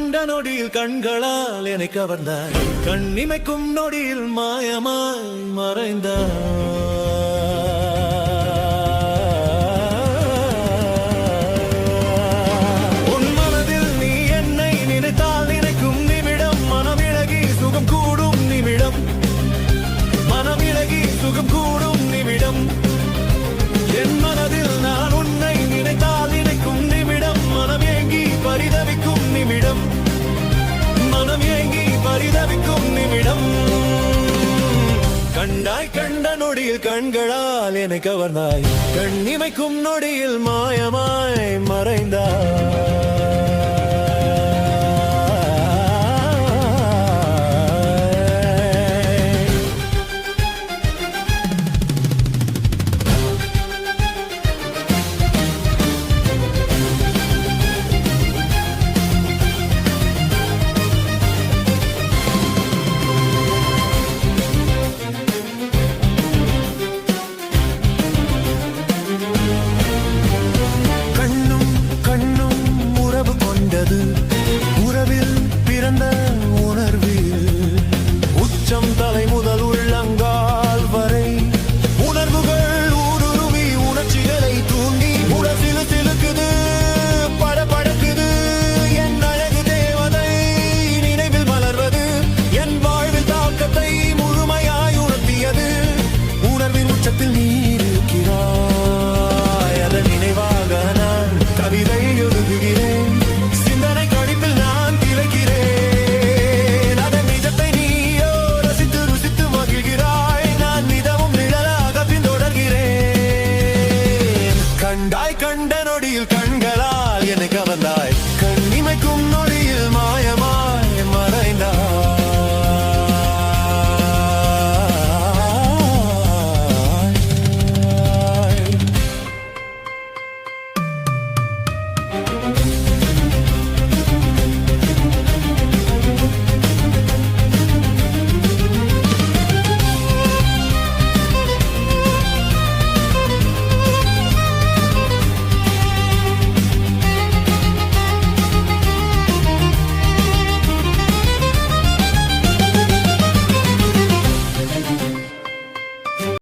கண்ட நொடியில் கண்களால் என்னை கவர்ந்தாய், கண்ணிமைக்கும் நொடியில் மாயமாய் மறைந்தாய். உன் மனதில் நீ என்னை நினைத்தால் நினைக்கும் நிமிடம், மனம் இழகி சுகம் கூடும் நிமிடம், மனம் இழகி சுகம் கூடும் நிமிடம். என் மனதில் நான் உன்னை நினைத்தால் நினைக்கும் நிமிடம், மனம் ஏங்கி பரிதவிக்கும் நிமிடம், மனம் ஏங்கி பரிதவிக்கும் நிமிடம். கண்டாய் கண்ட நொடியில் கண்களால் என்னை கவர்ந்தாய், கண்ணிமைக்கும் நொடியில் மாயமாய் மறைந்தாய். உறவில் பிறந்த உணர்வில் உச்சம் தலை முதல் உள்ளங்கால் வரை உணர்வுகள் ஊடுருவி உணர்ச்சிகளை தூண்டி உடல் சிலுக்குது, படபடக்குது. என் அழகு தேவதை நினைவில் மலர்வது என் வாழ்வில் தாக்கத்தை முழுமையாய் உணர்த்தியது. உணர்வின் உச்சத்தில் நீ இருக்கிறாய், அதன் நினைவாக நான் கவிதை எழுதுகிறேன். கண்ட நொடியில்